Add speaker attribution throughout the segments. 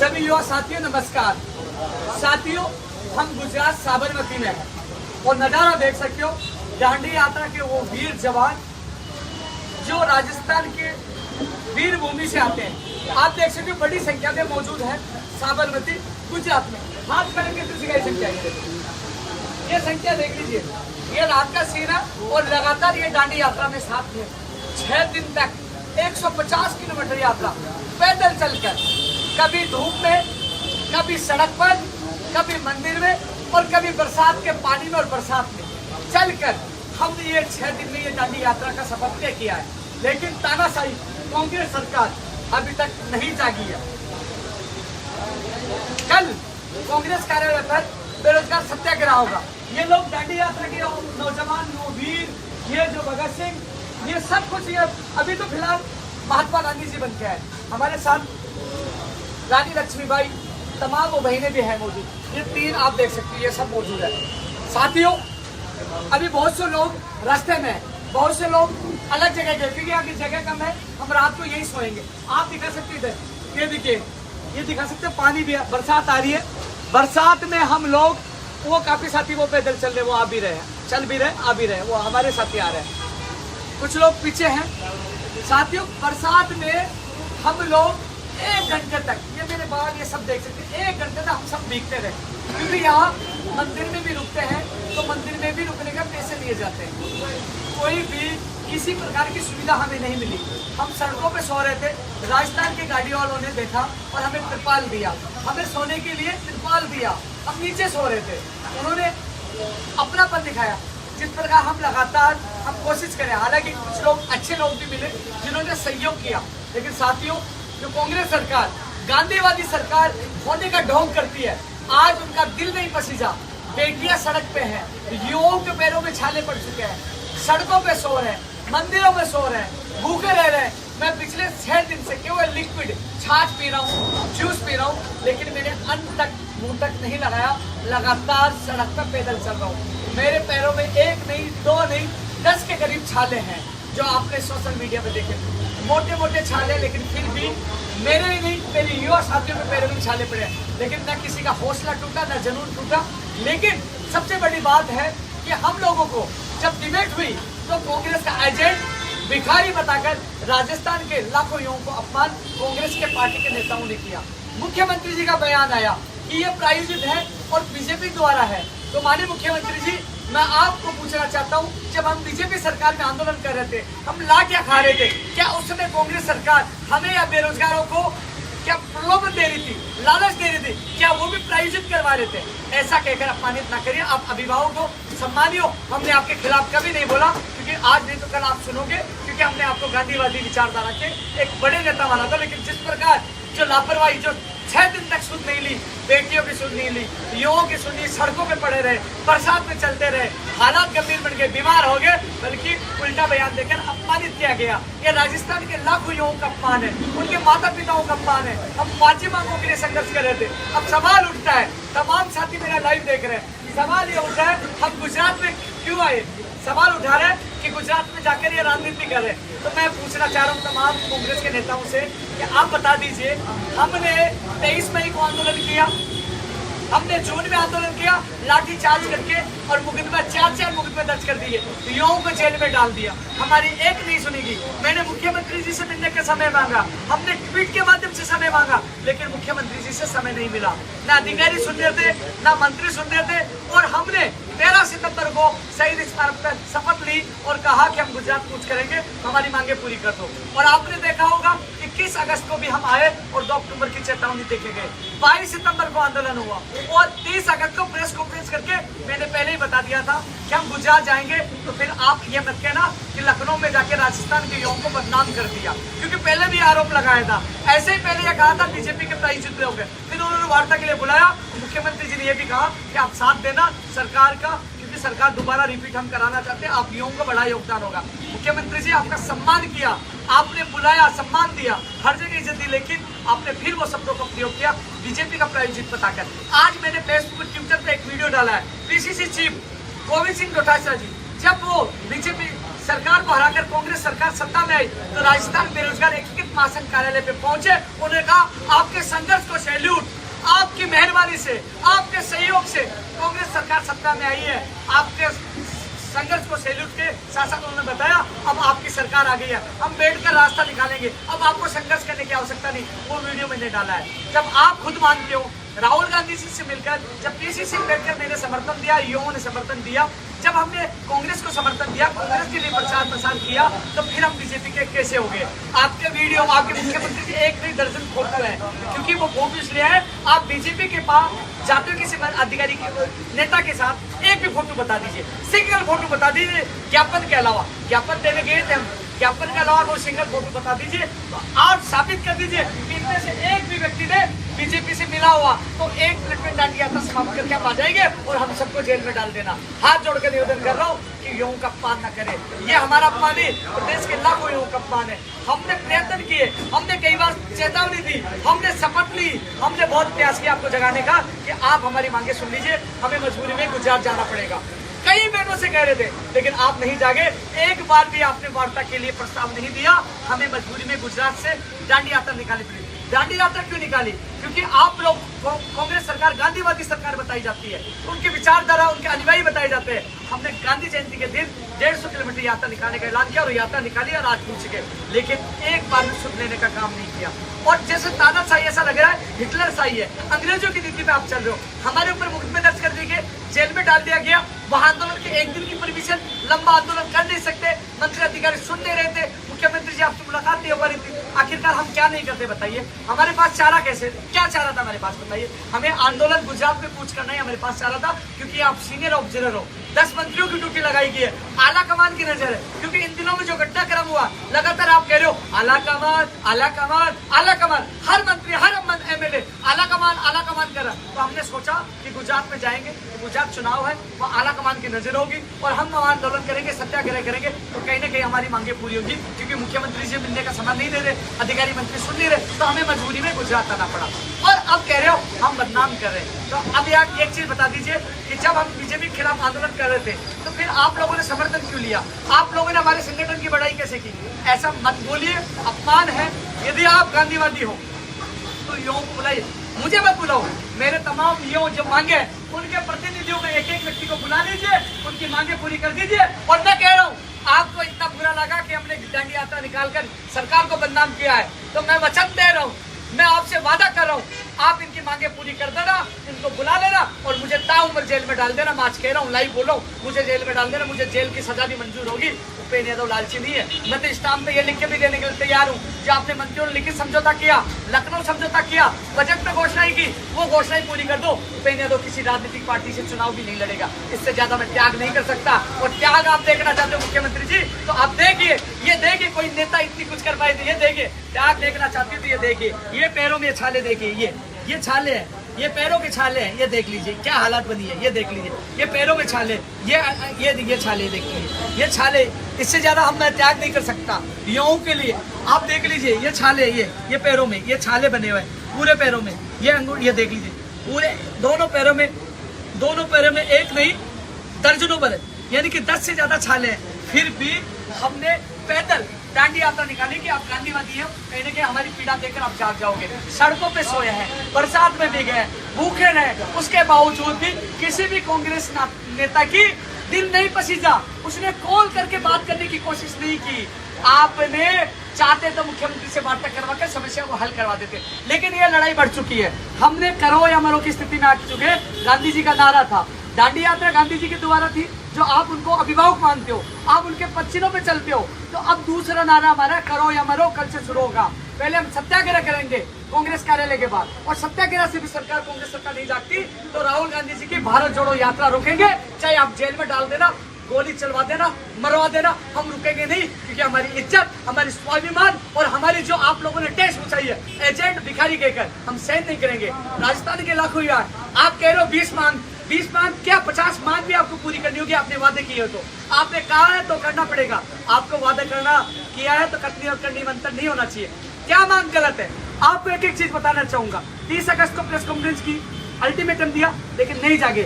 Speaker 1: सभी युवा साथियों नमस्कार। साथियों, हम गुजरात साबरमती में हैं और नज़ारा देख सकते हो दांडी यात्रा के वो वीर जवान जो राजस्थान के वीर भूमि से आते हैं। आप देख सकते हो बड़ी संख्या में मौजूद है साबरमती गुजरात में। हाथ खड़े के दूसरी की संख्या ये संख्या देख लीजिए, ये रात का सीन है और लगातार ये दांडी यात्रा में साथ थे 6 दिन तक 150 किलोमीटर यात्रा पैदल चलकर, कभी धूप में, कभी सड़क पर, कभी मंदिर में और कभी बरसात के पानी में और बरसात में चलकर हमने ये 6 दिन में ये दांडी यात्रा का सफर तय किया है। लेकिन तानाशाही कांग्रेस सरकार अभी तक नहीं जागी है। कल कांग्रेस कार्यालय पर बेरोजगार सत्याग्रह होगा। ये लोग दांडी यात्रा के नौजवान, वीर, ये जो भगत सिंह, ये सब कुछ ये अभी तो फिलहाल महात्मा गांधी जी बन के आए। हमारे साथ रानी लक्ष्मीबाई, तमाम वो बहनें भी हैं मौजूद। ये 3 आप देख सकते हैं, ये सब मौजूद है। साथियों, अभी बहुत से लोग रास्ते में हैं, बहुत से लोग अलग जगह गए क्योंकि यहाँ की जगह कम है। हम रात को यही सोएंगे। आप दिखा सकते इधर, ये देखिए, ये दिखा सकते पानी भी है, बरसात आ रही है। बरसात में हम लोग, वो काफी साथी वो पैदल चल रहे, वो आ भी रहे हैं, चल भी रहे, आ भी रहे, वो हमारे साथी आ रहे हैं। कुछ लोग पीछे हैं। साथियों, बरसात में हम लोग 1 घंटे तक, ये मेरे बाल ये सब देख सकते हैं, 1 घंटे तक हम सब भीगते रहे क्योंकि यहाँ मंदिर में भी रुकते हैं तो मंदिर में भी रुकने का पैसे लिए जाते हैं। कोई भी किसी प्रकार की सुविधा हमें नहीं मिली। हम सड़कों पे सो रहे थे। राजस्थान के गाड़ी वालों ने देखा और हमें तिरपाल दिया, हमें सोने के लिए तिरपाल दिया। हम नीचे सो रहे थे, उन्होंने अपनापन दिखाया। जिस प्रकार हम लगातार कोशिश करें, हालांकि कुछ लोग अच्छे लोग भी मिले जिन्होंने सहयोग किया, लेकिन साथियों, जो कांग्रेस सरकार गांधीवादी सरकार होने का ढोंग करती है, आज उनका दिल नहीं पसीजा। बेटियां सड़क पे हैं, युवाओं के पैरों में छाले पड़ चुके हैं, सड़कों पे सो रहे हैं, मंदिरों में सो रहे हैं, भूखे रह रहे हैं। मैं पिछले 6 दिन से केवल लिक्विड छाछ पी रहा हूँ, जूस पी रहा हूँ, लेकिन मैंने अन्न तक, मुंह तक नहीं लगाया। लगातार सड़क पर पैदल चल रहा हूँ। मेरे पैरों में 1 नहीं, 2 नहीं, 10 के करीब छाले हैं जो आपने सोशल मीडिया पे देखे। मोटे मोटे छाले, लेकिन फिर भी मेरे ही नहीं, मेरे युवा साथियों के पैरों में छाले पड़े हैं। लेकिन न किसी का हौसला टूटा, न जुनून टूटा। लेकिन सबसे बड़ी बात है कि हम लोगों को जब डिबेट हुई तो कांग्रेस का एजेंट भिखारी बताकर राजस्थान के लाखों युवाओं को अपमान कांग्रेस के पार्टी के नेताओं ने किया। मुख्यमंत्री जी का बयान आया कि ये प्रायोजित है और बीजेपी द्वारा है। तो माननीय मुख्यमंत्री जी, मैं आपको पूछना चाहता हूं, जब हम बीजेपी सरकार में आंदोलन कर रहे थे, हम ला क्या खा रहे थे? क्या उस समय कांग्रेस सरकार हमें या बेरोजगारों को क्या प्रलोभन दे रही थी, लालच दे रही थी? क्या वो भी प्रायोजित करवा रहे थे? ऐसा कहकर अपमानित ना करिए। आप अभिभावक हो, सम्मानित हो। हमने आपके खिलाफ कभी नहीं बोला, क्योंकि आज नहीं तो कल आप सुनोगे, क्योंकि हमने आपको गांधीवादी विचारधारा के एक बड़े नेता माना था। लेकिन जिस प्रकार जो लापरवाही, जो 6 दिन तक सुध नहीं ली, बेटियों की सुध नहीं ली, युवाओं की सुध नहीं, सड़कों पे पड़े रहे, बरसात में चलते रहे, हालात गंभीर बन गए, बीमार हो गए, बल्कि उल्टा बयान देकर अपमानित किया गया। ये राजस्थान के लाखों युवाओं का अपमान है, उनके माता पिताओं का अपमान है। हम 5 मांगों के लिए संघर्ष कर रहे थे। अब सवाल उठता है, तमाम साथी मेरा लाइव देख रहे हैं, सवाल ये उठा है, हम गुजरात में क्यों आए? सवाल उठा रहे हैं कि गुजरात में जाकर ये राजनीति कर रहे हैं। तो मैं पूछना चाह रहा हूँ तमाम कांग्रेस के नेताओं से कि आप बता दीजिए, हमने 23 मई को आंदोलन किया, हमने जून में आंदोलन किया, लाठी चार्ज करके और मुकदमा 4 मुकदमे दर्ज कर दिए, युवाओं को जेल में डाल दिया। हमारी एक नहीं सुनेगी। मैंने मुख्यमंत्री जी से मिलने का समय मांगा, हमने ट्वीट के माध्यम से समय मांगा, लेकिन मुख्यमंत्री जी से समय नहीं मिला। ना अधिकारी सुन रहे थे, ना मंत्री सुन रहे थे। और हमने 13 सितंबर को शहीद स्मारक पर शपथ ली और कहा कि हम गुजरात कूच करेंगे, हमारी मांगे पूरी कर दो। और आपने देखा होगा 21 अगस्त को भी हम आए और 2 अक्टूबर की चेतावनी देके गए। 22 सितंबर को आंदोलन हुआ और 30 अगस्त को प्रेस कॉन्फ्रेंस करके मैंने पहले ही बता दिया था कि हम गुजरात जाएंगे। तो फिर आप ये मत कहना कि लखनऊ में जाके राजस्थान के युवाओं को बदनाम कर दिया, क्योंकि पहले भी आरोप लगाया था। ऐसे ही पहले यह कहा था बीजेपी के प्रायोजित लोग हैं। फिर उन्होंने वार्ता के लिए बुलाया, मुख्यमंत्री जी ने यह भी कहा कि आप साथ देना सरकार का, क्योंकि सरकार दोबारा रिपीट हम कराना चाहते हैं, आप युवाओं का बड़ा योगदान होगा। मुख्यमंत्री जी, आपका सम्मान किया, आपने बुलाया, सम्मान दिया, हर जगह इज्जत दी, लेकिन आपने फिर वो शब्दों का प्रयोग किया बीजेपी का प्रायोजित बताकर। आज मैंने फेसबुक, ट्विटर पे एक वीडियो डाला है, पीसीसी चीफ गोविंद सिंह डोटासरा जी, जब वो बीजेपी सरकार को हराकर कांग्रेस सरकार सत्ता में आई तो राजस्थान बेरोजगार एकीकृत महासंघ कार्यालय पे पहुंचे। उन्होंने कहा आपके संघर्ष को सैल्यूट, कुर्बानी से, आपके सहयोग से कांग्रेस सरकार सत्ता में आई है। आपके संघर्ष को सैल्यूट के साथ साथ उन्होंने बताया अब आपकी सरकार आ गई है, हम बैठकर रास्ता निकालेंगे, अब आपको संघर्ष करने की आवश्यकता नहीं। वो वीडियो मैंने डाला है। जब आप खुद मानते हो, राहुल गांधी जी से मिलकर जब पीसीसी में बैठकर मैंने समर्थन दिया, युवाओं ने समर्थन दिया, जब हमने कांग्रेस को समर्थन दिया, कांग्रेस के लिए प्रचार प्रसार किया, तो फिर हम बीजेपी के कैसे हो गए? आपके वीडियो, आपके मुख्यमंत्री की एक नहीं दर्जन फोटो है, क्योंकि वो फोटो इसलिए है आप बीजेपी के पास जाते हो किसी अधिकारी के नेता के साथ, एक भी फोटो बता दीजिए, सिंगल फोटो बता दीजिए ज्ञापन के अलावा। ज्ञापन देने गए थे हम, ज्ञापन के अलावा वो सिंगल फोटो बता दीजिए, तो आप साबित कर दीजिए इनमें से एक भी व्यक्ति ने बीजेपी से मिला हुआ तो 1 मिनट में डांडी यात्रा समाप्त करके आप आ जाएंगे और हम सबको जेल में डाल देना। हाथ जोड़कर निवेदन कर रहा हूँ कि युवाओं का अपमान न करे। ये हमारा अपमान है, प्रदेश के लाखों युवाओं का अपमान है। हमने प्रयत्न किए, हमने कई बार चेतावनी दी, हमने शपथ ली, हमने बहुत प्रयास किया आपको जगाने का कि आप हमारी मांगे सुन लीजिए, हमें मजबूरी में गुजरात जाना पड़ेगा। कई महीनों से कह रहे थे, लेकिन आप नहीं जागे। एक बार भी आपने वार्ता के लिए प्रस्ताव नहीं दिया। हमें मजबूरी में गुजरात से दांडी यात्रा निकाली पड़ी। दांडी यात्रा क्यों निकाली? क्योंकि आप लोग कांग्रेस सरकार गांधीवादी सरकार बताई जाती है, उनकी विचारधारा, उनके अनुयायी बताए जाते हैं। हमने गांधी जयंती के दिन 150 किलोमीटर यात्रा निकालने का ऐलान किया और यात्रा निकाली और आज पूछ गए, लेकिन एक बार भी सुन लेने का काम नहीं किया। और जैसे तानाशाही ऐसा लग रहा है, हिटलर शाही है, अंग्रेजों की नीति में आप चल रहे हो। हमारे ऊपर मुकदमे दर्ज कर दिए, जेल में डाल दिया गया। वहां आंदोलन के एक दिन की परमिशन, लंबा आंदोलन कर नहीं सकते, मंत्री अधिकारी सुन नहीं रहे थे, मुख्यमंत्री जी आपसे मुलाकात नहीं हो पा रही थी। आखिरकार हम क्या नहीं करते बताइए? हमारे पास चारा कैसे, क्या चारा था हमारे पास बताइए? हमें आंदोलन गुजरात में पूछ करना ही हमारे पास चारा था, क्योंकि आप सीनियर ऑब्जर्वर हो। 10 मंत्रियों की ड्यूटी लगाई गई है, आला कमान की नजर है, क्योंकि इन दिनों में जो घटनाक्रम हुआ, लगातार आप कह रहे हो आला कमान, आला कमान, आला कमान, हर मंत्री, हर एमएलए आला कमान कर रहा। तो हमने सोचा कि गुजरात में जाएंगे, तो गुजरात चुनाव है, वो आला कमान की नजर होगी और हम आंदोलन करेंगे, सत्याग्रह करेंगे, तो कहीं ना कहीं हमारी मांगे पूरी होगी। क्योंकि मुख्यमंत्री जी मिलने का समय नहीं दे रहे, अधिकारी मंत्री सुन नहीं रहे, तो हमें मजबूरी में गुजरात आना पड़ा। और अब कह रहे हो हम बदनाम कर रहे हैं। तो अब यार एक चीज बता दीजिए कि जब हम बीजेपी के खिलाफ आंदोलन कर रहे थे, तो फिर आप लोगों ने समर्थन क्यों लिया? आप लोगों ने हमारे संगठन की बढ़ाई कैसे की? ऐसा मत बोलिए, अपमान है। यदि आप गांधीवादी हो तो युवाओं को बुलाइए, मुझे मत बुलाओ। मेरे तमाम युवा जो मांगे उनके प्रतिनिधियों में एक एक व्यक्ति को बुला लीजिए, उनकी मांगे पूरी कर दीजिए। और मैं कह रहा हूँ, आपको इतना बुरा लगा कि हमने दांडी यात्रा निकालकर सरकार को बदनाम किया है, तो मैं वचन दे रहा हूँ, मैं आपसे वादा कर रहा हूँ, आप इनकी मांगे पूरी कर देना, इनको बुला लेना और मुझे ताउम्र जेल में डाल देना। मैं आज कह रहा हूँ, लाइव बोलो, मुझे जेल में डाल देना, मुझे जेल की सजा भी मंजूर होगी। उपेंद्र यादव लालची नहीं है। मैं तो स्टाम्प पे ये लिख के भी देने के लिए तैयार हूँ, जो आपने मंत्रियों ने लिखित समझौता किया, लखनऊ समझौता किया, बजट में घोषणाएं की, वो घोषणाएं पूरी कर दो। उपेंद्र यादव किसी राजनीतिक पार्टी से चुनाव भी नहीं लड़ेगा, इससे ज्यादा मैं त्याग नहीं कर सकता। और त्याग आप देखना चाहते हो मुख्यमंत्री जी, तो आप देखिए, ये देखिए, कोई नेता इतनी कुछ कर पाए थे, ये देखिए। त्याग देखना चाहती तो ये देखिए, ये पैरों में छाले देखिए, ये छाले हैं, ये पैरों के छाले हैं, ये देख लीजिए क्या हालत बनी है, ये देख लीजिए, ये पैरों में छाले, ये छाले देखिए, ये छाले। इससे ज्यादा हम मैं त्याग नहीं कर सकता युवाओं के लिए। आप देख लीजिए, ये छाले, ये पैरों में ये छाले बने हुए हैं, पूरे पैरों में ये अंगूर, ये देख लीजिए, पूरे दोनों पैरों में एक नहीं दर्जनों बने, यानी कि 10 से ज्यादा छाले हैं। फिर भी हमने पैदल दांडी यात्रा निकाली कि आप गांधीवादी हैं, कहीं ना कहीं हमारी पीड़ा देखकर आप जाग जाओगे। सड़कों पे सोए हैं, बरसात में भीगे हैं, भूखे रहे, उसके बावजूद भी किसी भी कांग्रेस नेता की दिल नहीं पसीजा, उसने कॉल करके बात करने की कोशिश नहीं की। आपने चाहते तो मुख्यमंत्री से वार्ता करवा कर समस्या को हल करवा देते, लेकिन ये लड़ाई बढ़ चुकी है। हमने करो या मरो की स्थिति में आ चुके। गांधी जी का नारा था, दांडी यात्रा गांधी जी के द्वारा थी, जो आप उनको अभिभावक मानते हो, आप उनके पश्चिमों पे चलते हो। तो अब दूसरा नारा हमारा करो या मरो कल से शुरू होगा। पहले हम सत्याग्रह करेंगे कांग्रेस कार्यालय के बाद, और सत्याग्रह से भी सरकार, कांग्रेस सरकार नहीं जागती तो राहुल गांधी जी की भारत जोड़ो यात्रा रोकेंगे। चाहे आप जेल में डाल देना, गोली चलवा देना, मरवा देना, हम रुकेंगे नहीं। क्योंकि हमारी इज्जत, हमारी स्वाभिमान और हमारी जो आप लोगों ने टेस्ट पूछाई है एजेंट भिखारी कहकर, हम सहन नहीं करेंगे। राजस्थान के लाखों युवा, आप कह रहे हो 20 मांग क्या 50 मांग भी आपको पूरी करनी होगी। आपने वादे किए हो तो आपने कहा है तो करना पड़ेगा। आपको वादा करना किया है तो कथनी और करनी में अंतर नहीं होना चाहिए। क्या मांग गलत है? आपको एक एक चीज बताना चाहूंगा। 30 अगस्त को प्रेस कॉन्फ्रेंस की, अल्टीमेटम दिया, लेकिन नहीं जागे।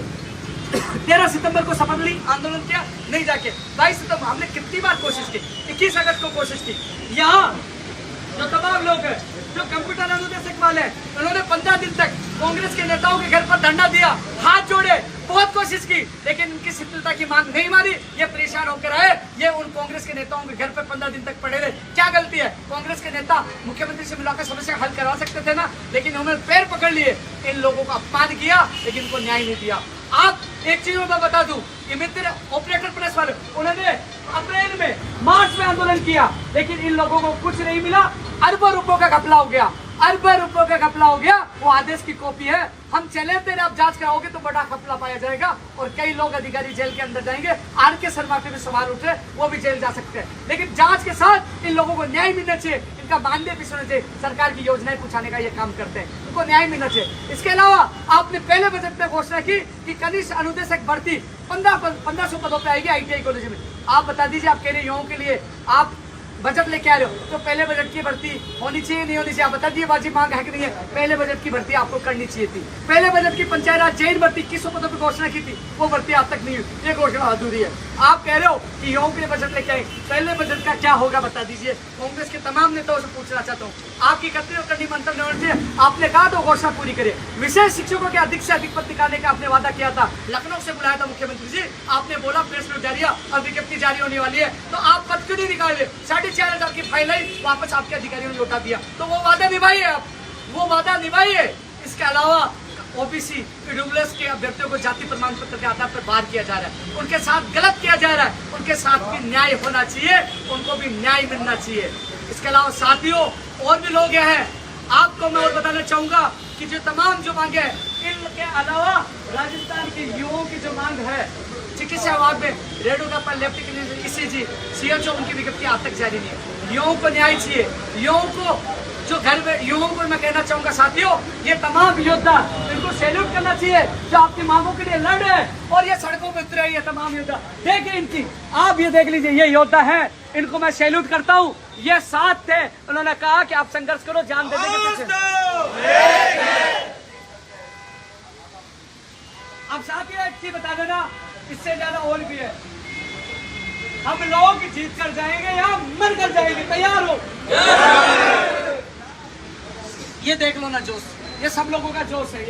Speaker 1: 13 सितंबर को शपथ ली, आंदोलन किया, नहीं जाके। 22 सितंबर हमने कितनी बार कोशिश की, 21 अगस्त को कोशिश की। यहाँ जो तमाम लोग हैं, जो कंप्यूटर अनुदेशक वाले हैं, उन्होंने 15 दिन तक कांग्रेस के नेताओं के घर पर धरना दिया, हाथ जोड़े, बहुत कोशिश की, लेकिन उनकी शिथिलता की मांग नहीं मानी। ये परेशान होकर आए, ये उन कांग्रेस के नेताओं के घर पर 15 दिन तक पड़े रहे। क्या गलती है? कांग्रेस के नेता मुख्यमंत्री से मिलाकर समस्या हल करवा सकते थे ना, लेकिन उन्होंने पैर पकड़ लिए, इन लोगों का अपमान किया, लेकिन उनको न्याय नहीं दिया। आप एक चीज मैं बता दूं, ये मित्र ऑपरेटर प्रेस वाले, उन्होंने अप्रैल में, मार्च में आंदोलन किया, लेकिन इन लोगों को कुछ नहीं मिला। अरबों रुपयों का घपला हो गया, अरबों रुपयों का घपला हो गया। वो आदेश की कॉपी है, हम चले तेरे, आप जांच कराओगे तो बड़ा घपला पाया जाएगा और कई लोग अधिकारी जेल के अंदर जाएंगे। आर के शर्मा पे भी सवाल उठे, वो भी जेल जा सकते हैं, लेकिन जांच के साथ इन लोगों को न्याय मिलना चाहिए, इनका मानदेय भी सुनना चाहिए। सरकार की योजनाएं पूछाने का ये काम करते हैं, उनको न्याय मिलना चाहिए। इसके अलावा आपने पहले बजट में घोषणा की कि कनिष्ठ अनुदेशक भर्ती 1500 पदों पर आएगी ITI कॉलेज में। आप बता दीजिए, आप कह रहे युवाओं के लिए आप बजट लेके आ रहे हो, तो पहले बजट की भर्ती होनी चाहिए नहीं होनी चाहिए? आप बता दिए, वाजिब मांग है कि नहीं है? पहले बजट की भर्ती आपको करनी चाहिए थी। पहले बजट की पंचायत राज जेल भर्ती 2100 पदों पर घोषणा की थी, वो भर्ती आज तक नहीं हुई, ये घोषणा अधूरी है। आप कह रहे हो कि युवाओं के लिए बजट लेके आए, पहले बजट का क्या होगा बता दीजिए। कांग्रेस के तमाम नेताओं से पूछना चाहता हूँ, आपकी करते हो करनी मंतव्य होना चाहिए। आपने कहा तो घोषणा पूरी करे। विशेष शिक्षकों के अधिक से अधिक पद निकालने का आपने वादा किया था, लखनऊ से बुलाया था मुख्यमंत्री जी, आपने बोला प्रेस नोट जारी और विज्ञप्ति जारी होने वाली है, तो आप पद क्यों नहीं निकाले? 4500 की फाइल वापस आपके अधिकारियों ने लौटा दिया, तो वो वादा निभाइए, आप वो वादा निभाइए। इसके अलावा ओबीसी ईडब्ल्यूएस के अभ्यर्थियों को जाति प्रमाण पत्र के आधार पर बाहर किया जा रहा है, उनके साथ गलत किया जा रहा है, उनके साथ भी न्याय होना चाहिए, उनको भी न्याय मिलना चाहिए। इसके अलावा साथियों, और भी लोग हैं, आपको मैं और बताना चाहूंगा कि जो तमाम जो मांगे हैं, इनके अलावा राजस्थान के युवाओं की जो मांग है, चिकित्सा विभाग में रेडियो पर लेफ्टिनेंट ECG CHO, उनकी विज्ञप्ति आज तक जारी नहीं है। युवाओं को न्याय चाहिए, युवाओं को जो घर में, युवाओं को मैं कहना चाहूंगा साथियों, ये तमाम योद्धा, इनको सैल्यूट करना चाहिए जो आपकी मांगों के लिए लड़ रहे हैं और ये सड़कों पर उतरे, ये तमाम योद्धा देखिए इनकी, आप ये देख लीजिए, ये योद्धा है, इनको मैं सैल्यूट करता हूँ। ये साथ थे, उन्होंने कहा कि आप संघर्ष करो, जान दे देंगे। अब साथियों एक चीज बता देना, इससे ज्यादा और भी है, हम लोग जीत कर जाएंगे या मर कर जाएंगे, तैयार हो? ये देख लो ना जोश, ये सब लोगों का जोश है,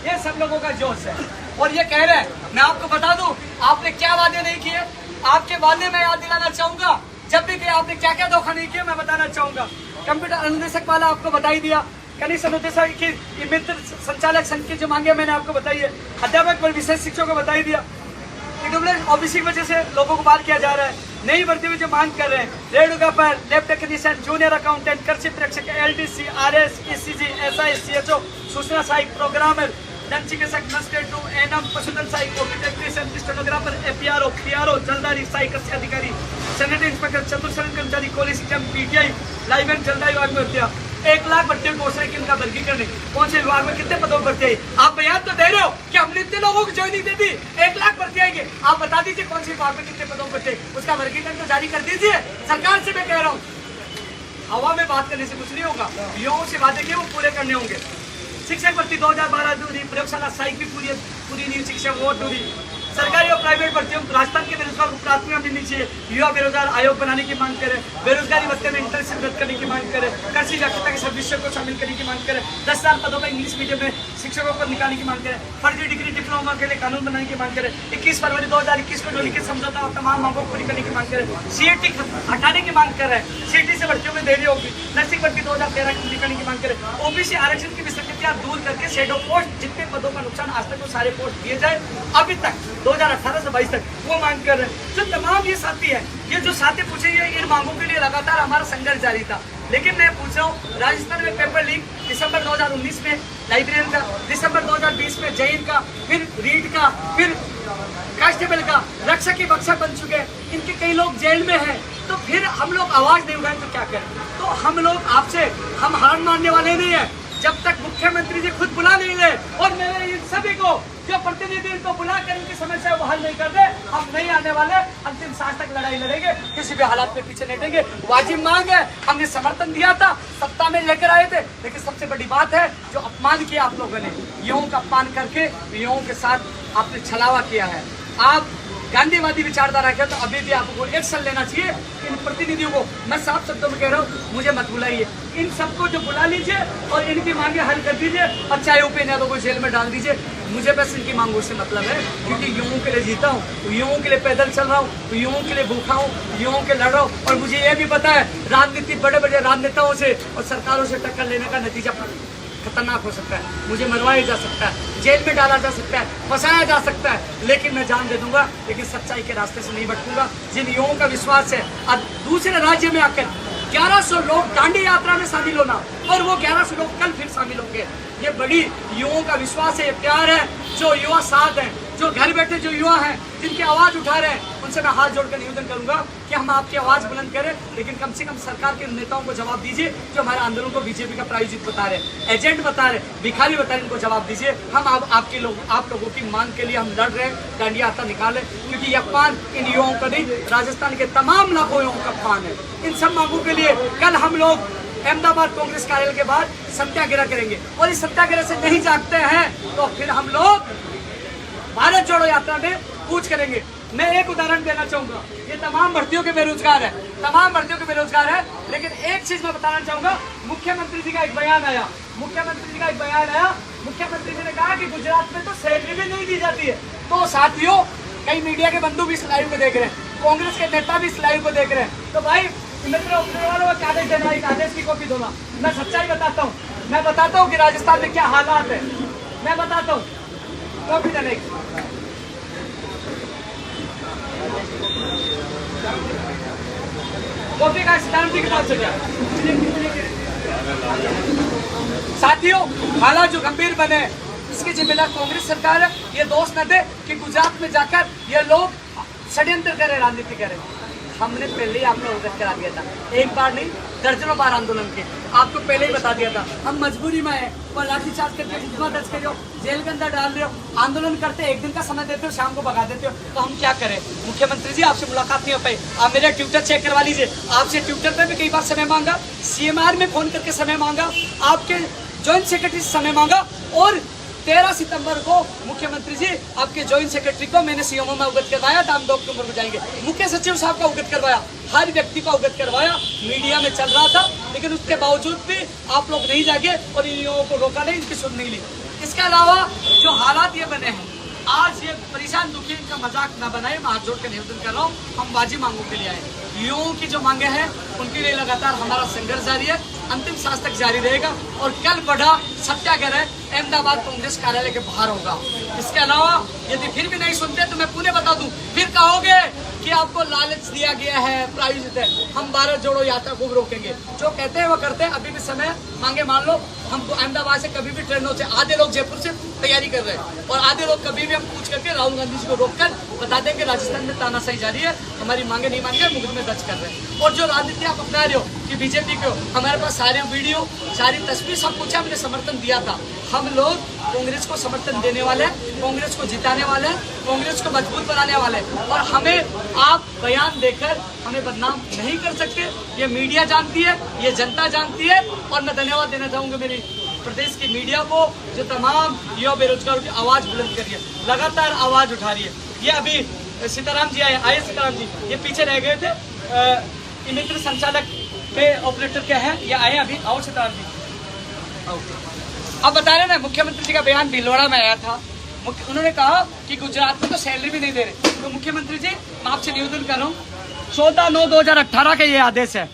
Speaker 1: ये सब लोगों का जोश है। और ये कह रहे हैं, मैं आपको बता दूं, आपने क्या वादे नहीं किए, आपके वादे में याद दिलाना चाहूंगा, जब भी आपने क्या क्या धोखा नहीं किया मैं बताना चाहूंगा। कंप्यूटर अनुदेशक वाला आपको बता ही दिया, कनिष्ठ अनुदेशक की मित्र संचालक संघ की जो मांगे मैंने आपको बताई है, अध्यापक पर विशेष शिक्षकों को बताई दिया। ओबीसी की वजह से लोगों को बाहर किया जा रहा है, नई भर्ती में जो मांग कर रहे हैं, रेडुगा पर लैब टेक्नीशियन, जूनियर अकाउंटेंट, कृषि प्रेक्षक, LDC, RS, ECG, SI, CHO, सूचना सहायक, प्रोग्रामर, दंत चिकित्सक, नर्स 2, एनएम, पशुधन सहायक, टेक्नीशियन, स्टेनोग्राफर, APRO, PRO, जलदारी, सहायक कृषि अधिकारी, सैनिटरी इंस्पेक्टर, चतुर्थ कर्मचारी, college system, PTI, live and जलदायु विभाग में भर्तियां, 1 लाख भर्तियों को घोषणा की, उनका वर्गीकरण कौन से विभाग में कितने पदों पर भर्ती आई। आप बयान तो दे रहे हो कि हमने इतने लोगों को ज्वाइनिंग दे दी, 1 लाख भर्ती आएंगे, आप बता दीजिए कौन से विभाग में कितने पदों पर भर्ती, उसका वर्गीकरण तो जारी कर दीजिए। सरकार से मैं कह रहा हूँ, हवा में बात करने से कुछ नहीं होगा, युवाओं से वादे किए वो पूरे करने होंगे। शिक्षक भर्ती 2012 अधूरी, प्रयोगशाला सहायक भी पूरी नहीं, शिक्षक वो अधूरी। सरकारी और प्राइवेट भर्तियों राजस्थान के बेरोजगार को प्राथमिकता मिलनी चाहिए। युवा बेरोजगार आयोग बनाने की मांग करें, बेरोजगारी भत्ते में इंटर्नशिप रद्द करने की मांग करें, कृषि व्याख्याता के सब विषयों को शामिल करने की मांग करें, 10,000 पदों पर इंग्लिश मीडियम में शिक्षकों को निकालने की मांग करें, फर्जी डिग्री डिप्लोमा के लिए कानून बनाने की मांग करें, 21 फरवरी 2021 को जो लिखित समझौता और तमाम मांगों को पूरी करने की मांग करें, CET हटाने की मांग कर रहे हैं, CET से भर्तियों में देरी होगी, नर्सिंग भर्ती 2013 की पूरी करने की मांग करें, OBC आरक्षण की विसंगतियां दूर करके शेडो पोस्ट, जितने पदों का नुकसान आज तक वो सारे पोस्ट दिए जाए, अभी तक 2018 से 22 तक वो मांग कर रहे हैं। जो तमाम ये साथी है, ये जो साथी पूछे, ये इन मांगों के लिए लगातार हमारा संघर्ष जारी था। लेकिन मैं पूछ रहा हूँ, राजस्थान में पेपर लीक दिसंबर 2019 में लाइब्रेरियन का, दिसंबर 2020 में जैन का, फिर रीड का, फिर कांस्टेबल का, रक्षक की बक्सा बन चुके हैं, इनके कई लोग जेल में हैं, तो फिर हम लोग आवाज नहीं उठाएं तो क्या करें? तो हम लोग आपसे हम हार मानने वाले नहीं है, जब तक मुख्यमंत्री जी खुद बुला नहीं ले और मेरे इन सभी को जो प्रतिनिधि इनको बुला कर इनकी समस्या वो हल नहीं कर दे, हम नहीं आने वाले, अंतिम सांस तक लड़ाई लड़ेंगे, किसी भी हालात में पीछे नहीं हटेंगे। वाजिब मांग है, हमने समर्थन दिया था, सत्ता में लेकर आए थे, लेकिन सबसे बड़ी बात है जो अपमान किया आप लोगों ने, युवाओं का अपमान करके युवाओं के साथ आपने छलावा किया है। आप गांधीवादी विचारधारा के तो अभी भी आपको एक्शन लेना चाहिए। इन प्रतिनिधियों को मैं साफ शब्दों में कह रहा हूँ, मुझे मत बुलाइए, इन सबको जो बुला लीजिए और इनकी मांगे हल कर दीजिए और चाहे उपेन्द्र यादव को जेल में डाल दीजिए। मुझे बस इनकी मांगों से मतलब है, क्योंकि युवाओं के लिए जीता हूँ, युवाओं के लिए पैदल चल रहा हूँ, युवाओं के लिए भूखा हूँ, युवाओं के लड़ रहा हूँ। और मुझे ये भी पता है राजनीति बड़े बड़े राजनेताओं से और सरकारों से टक्कर लेने का नतीजा खतरनाक हो सकता है। मुझे मरवाया जा सकता है, जेल में डाला जा सकता है, फंसाया जा सकता है, लेकिन मैं जान दे दूंगा, लेकिन सच्चाई के रास्ते से नहीं भटकूंगा। जिन युवाओं का विश्वास है अब दूसरे राज्य में आकर 1100 लोग दांडी यात्रा में शामिल होना और वो 1100 लोग कल फिर शामिल होंगे, ये बड़ी युवाओं का विश्वास है, ये प्यार है। जो युवा साथ हैं, जो घर बैठे जो युवा हैं, जिनकी आवाज उठा रहे हैं, उनसे मैं हाथ जोड़कर निवेदन करूंगा कि हम आपकी आवाज बुलंद करें, लेकिन कम से कम सरकार के नेताओं को जवाब दीजिए जो हमारे आंदोलन को बीजेपी का प्रायोजित बता रहे, एजेंट बता रहे, भिखारी बता रहे, इनको जवाब दीजिए। हम आप लोगों की मांग के लिए हम लड़ रहे हैं, दांडी यात्रा निकाले, क्योंकि ये अपमान इन युवाओं का नहीं, राजस्थान के तमाम लाखों युवाओं का अपमान है। इन सब मांगों के लिए कल हम लोग अहमदाबाद कांग्रेस कार्यालय के बाद सत्याग्रह करेंगे और इस सत्याग्रह से नहीं जागते हैं तो फिर हम लोग भारत जोड़ो यात्रा में कूच करेंगे। मैं एक उदाहरण देना चाहूंगा, ये तमाम भर्तियों के बेरोजगार है, तमाम भर्तियों के बेरोजगार है, लेकिन एक चीज मैं बताना चाहूंगा, मुख्यमंत्री जी का एक बयान आया, मुख्यमंत्री जी ने कहा कि गुजरात में तो सैलरी भी नहीं दी जाती है। तो साथियों, कई मीडिया के बंधु भी इस लाइव को देख रहे हैं, कांग्रेस के नेता भी इस लाइव को देख रहे हैं, तो भाई मित्रों को आदेश देना, एक आदेश की कॉपी दोना। मैं सच्चाई बताता हूँ, मैं बताता हूँ कि राजस्थान में क्या हालात है, मैं बताता हूँ, कॉपी देने की। कॉपी का सीताराम जी के पास से गया। साथियों, हालात जो गंभीर बने इसकी जिम्मेदार कांग्रेस सरकार है। ये दोष न दे कि गुजरात में जाकर ये लोग षड्यंत्र करे, राजनीति करे। हमने पहले ही आपको अवगत करा दिया था, एक बार नहीं दर्जनों बार आंदोलन के, आपको पहले ही बता दिया था। हम मजबूरी में है और लाठीचार्ज करके मुकदमा दर्ज कर रहे हो, जेल के अंदर डाल रहे हो, आंदोलन करते एक दिन का समय देते हो, शाम को भगा देते हो, तो हम क्या करें? मुख्यमंत्री जी आपसे मुलाकात नहीं हो पाई, आप मेरा ट्विटर चेक करवा लीजिए। आपसे ट्विटर पे भी कई बार समय मांगा, CMR में फोन करके समय मांगा, आपके ज्वाइंट सेक्रेटरी से समय मांगा और 13 सितंबर को मुख्यमंत्री जी आपके ज्वाइंट सेक्रेटरी को मैंने CMO में अवगत करवाया, दाम 2 अक्टूबर को जाएंगे। मुख्य सचिव साहब का अवगत करवाया, हर व्यक्ति को अवगत करवाया, मीडिया में चल रहा था, लेकिन उसके बावजूद भी आप लोग नहीं जागे और इन लोगों को रोका नहीं, इनकी सुन नहीं ली। इसके अलावा जो हालात ये बने हैं, आज ये परेशान दुखी, इनका मजाक न बनाए, मैं हाथ जोड़ के निवेदन कर रहा हूँ। हम बाजी मांगों के लिए आए, युवाओं की जो मांगे हैं उनके लिए लगातार हमारा संघर्ष जारी है, अंतिम सांस तक जारी रहेगा और कल बड़ा सत्याग्रह अहमदाबाद कांग्रेस कार्यालय के बाहर होगा। इसके अलावा यदि फिर भी नहीं सुनते तो मैं पुनः बता दूं, फिर कहोगे कि आपको लालच दिया गया है, प्रायोजित है। हम भारत जोड़ो यात्रा को रोकेंगे, जो कहते हैं वो करते हैं। अभी भी समय मांगे मान लो, हमको अहमदाबाद से कभी भी ट्रेनों से, आधे लोग जयपुर से तैयारी कर रहे हैं और आधे लोग कभी भी हम पूछ करके राहुल गांधी जी को रोककर बता देंगे राजस्थान में तानाशाही जारी है, हमारी मांगे नहीं मान के मुकदमे दर्ज कर रहे हैं। और जो राजनीति आप अपना रहे हो कि बीजेपी को, हमारे पास सारे वीडियो, सारी तस्वीर, सब कुछ हमने समर्थन दिया था। हम लोग कांग्रेस को समर्थन देने वाले हैं, कांग्रेस को जिताने वाले हैं, कांग्रेस को मजबूत बनाने वाले हैं और हमें आप बयान देकर हमें बदनाम नहीं कर सकते। ये मीडिया जानती है, ये जनता जानती है और मैं धन्यवाद देना चाहूँगा मेरी प्रदेश की मीडिया को जो तमाम युवा बेरोजगारों की आवाज़ बुलंद कर रही है, लगातार आवाज़ उठा रही है। ये अभी सीताराम जी आए सीताराम जी, ये पीछे रह गए थे, मित्र संचालक पे ऑपरेटर क्या है, ये आए अभी। आओ सीताराम जी, आओ। अब बता रहे ना, मुख्यमंत्री जी का बयान भीलवाड़ा में आया था, उन्होंने कहा कि गुजरात में तो सैलरी भी नहीं दे रहे। तो मुख्यमंत्री जी मैं आपसे निवेदन कर रहा हूँ, 14/9/2018 का ये आदेश है,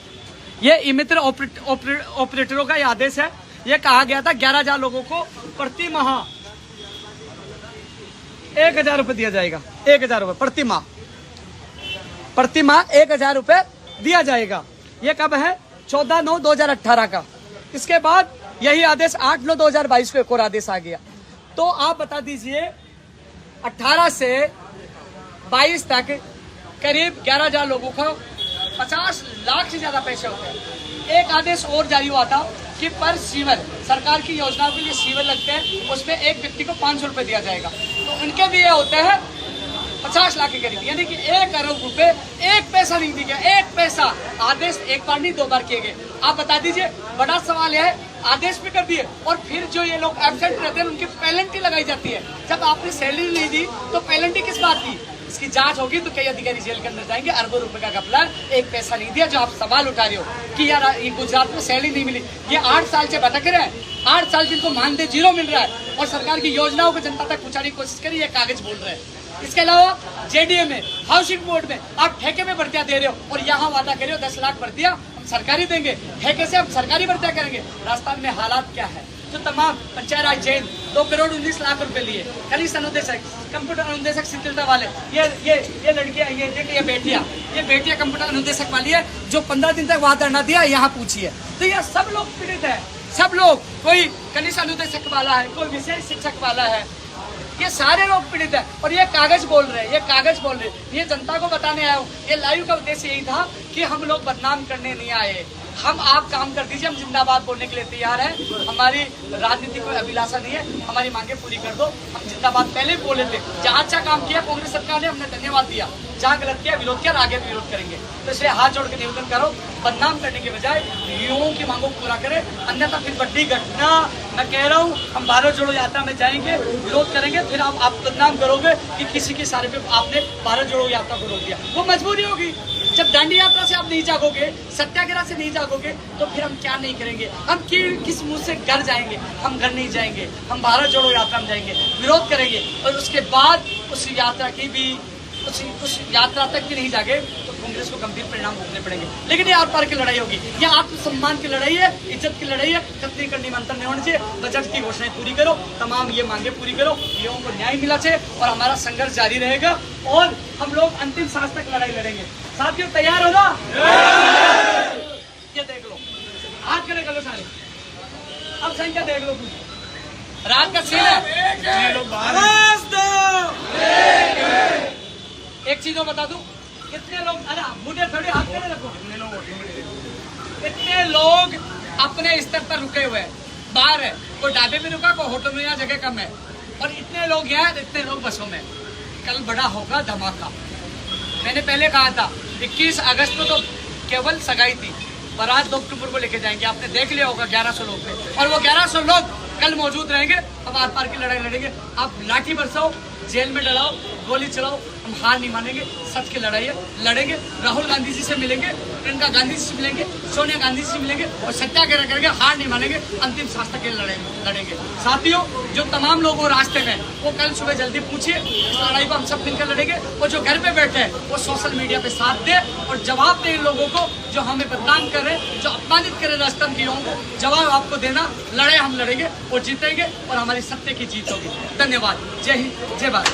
Speaker 1: ये मित्र ऑपरेटरों का ये आदेश है। ये कहा गया था 11,000 लोगों को प्रति माह 1,000 रुपये दिया जाएगा, 1,000 रुपये प्रति माह 1,000 रुपये दिया जाएगा। ये कब है? 14/9/2018 का। इसके बाद यही आदेश 8/9/2022 को एक और आदेश आ गया। तो आप बता दीजिए 18 से 22 तक करीब 11,000 लोगों को 50 लाख से ज्यादा पैसे होते हैं। एक आदेश और जारी हुआ था कि पर शिविर, सरकार की योजनाओं के लिए शिविर लगते हैं, उसमें एक व्यक्ति को 500 रुपये दिया जाएगा। तो उनके भी ये होते हैं 50 लाख के करीब, यानी कि 1 करोड़ रुपए, एक पैसा नहीं दिया, एक पैसा। आदेश एक बार नहीं 2 बार किए गए। आप बता दीजिए, बड़ा सवाल है, आदेश भी कर दिए और फिर जो ये लोग एब्सेंट रहते हैं उनकी पेनल्टी लगाई जाती है। जब आपने सैलरी नहीं दी तो पेनल्टी किस बात की? इसकी जांच होगी तो कई अधिकारी जेल के अंदर जाएंगे। अरबों रुपए का घपला, एक पैसा नहीं दिया। जो आप सवाल उठा रहे हो कि यार ये गुजरात में सैलरी नहीं मिली, ये 8 साल से भटक रहे हैं, 8 साल जिनको मानदेय 0 मिल रहा है और सरकार की योजनाओं को जनता तक पहुंचाने की कोशिश करी, ये कागज बोल रहे हैं। इसके अलावा जेडीए में, हाउसिंग बोर्ड में आप ठेके में भर्तियां दे रहे हो और यहाँ वादा कर रहे हो 10 लाख भर्तियां हम सरकारी देंगे, ठेके से हम सरकारी भर्तियां करेंगे। राजस्थान में हालात क्या है? जो तमाम पंचायत राज जैन 2 करोड़ 19 लाख रुपए लिए, कनिष्ठ अनुदेशक, कंप्यूटर अनुदेशक शिथिलता वाले, ये लड़कियां, ये देखिए ये बेटियां कंप्यूटर अनुदेशक वाली है जो 15 दिन तक वहां धरना दिया, यहाँ पूछिए। तो ये सब लोग पीड़ित है, सब लोग, कोई कनिष्ठ अनुदेशक वाला है, कोई विशेष शिक्षक वाला है, ये सारे लोग पीड़ित है और ये कागज बोल रहे हैं, ये कागज बोल रहे हैं। ये जनता को बताने आया हूँ। ये लाइव का उद्देश्य यही था कि हम लोग बदनाम करने नहीं आए। हम आप काम कर दीजिए, हम जिंदाबाद बोलने के लिए तैयार हैं। हमारी राजनीति कोई अभिलाषा नहीं है, हमारी मांगे पूरी कर दो। हम जिंदाबाद पहले भी बोले थे। जहाँ अच्छा काम किया कांग्रेस सरकार ने, हमने धन्यवाद दिया। जहाँ गलत किया विरोध किया, आगे भी विरोध करेंगे। तो इसलिए हाथ जोड़ के निवेदन करो, बदनाम करने के बजाय युवाओं की मांगों को पूरा करें, अन्यथा फिर बड़ी घटना। मैं कह रहा हूँ, हम भारत जोड़ो यात्रा में जाएंगे, विरोध करेंगे, फिर आप बदनाम करोगे कि किसी के सारे पे आपने भारत जोड़ो यात्रा को रोक दिया। वो मजबूरी होगी। जब दांडी यात्रा से आप नहीं जागोगे, सत्याग्रह से नहीं जागोगे, तो फिर हम क्या नहीं करेंगे? हम किस मुंह से घर जाएंगे? हम घर नहीं जाएंगे, हम भारत जोड़ो यात्रा में जाएंगे, विरोध करेंगे और उसके बाद उस यात्रा की भी उस यात्रा तक भी नहीं जागे तो कांग्रेस को गंभीर परिणाम भोगने पड़ेंगे। लेकिन ये आर पार की लड़ाई होगी, ये आत्मसम्मान की लड़ाई है, इज्जत की लड़ाई है। खतरी करनी मंत्र नहीं होना चाहिए। बजट की घोषणाएं पूरी करो, तमाम ये मांगे पूरी करो, युवाओं को न्याय मिला चाहिए और हमारा संघर्ष जारी रहेगा और हम लोग अंतिम सांस तक लड़ाई लड़ेंगे। साथियों तैयार हो ना? ये देख लो, हाथ खड़े कर लो सारे। अब संख्या देख लो, रात का सीन है। एक चीज बता दूं, कितने लोग, अरे मुझे थोड़ी हाथ खड़े रखो, कितने लोग अपने स्तर पर रुके हुए हैं, बाहर है, कोई ढाबे में रुका, कोई होटल में, यहाँ जगह कम है और इतने लोग यहाँ, इतने लोग बसों में। कल बड़ा होगा धमाका। मैंने पहले कहा था 21 अगस्त को तो केवल सगाई थी, बारात 2 अक्टूबर को लेके जाएंगे। आपने देख लिया होगा 1100 लोग थे और वो 1100 लोग कल मौजूद रहेंगे। अब आर पार की लड़ाई लड़ेंगे। आप लाठी बरसाओ, जेल में डराओ, गोली चलाओ, हम हार नहीं मानेंगे। सच की लड़ाई है, लड़ेंगे। राहुल गांधी जी से मिलेंगे, प्रियंका गांधी जी से मिलेंगे, सोनिया गांधी जी से मिलेंगे और सत्याग्रह करेंगे। हार नहीं मानेंगे, अंतिम सांस तक लड़ेंगे। साथियों, जो तमाम लोग वो रास्ते में, वो कल सुबह जल्दी पूछिए। इस लड़ाई को हम सब मिलकर लड़ेंगे और जो घर पे बैठे हैं वो सोशल मीडिया पे साथ दे और जवाब दे इन लोगों को जो हमें बदनाम कर रहे हैं, जो अपमानित कर रहे हैं राजस्थान के युवाओं को। जवाब आपको देना, लड़ाई हम लड़ेंगे और जीतेंगे और हमारी सत्य की जीत होगी। धन्यवाद। जय हिंद, जय भारत।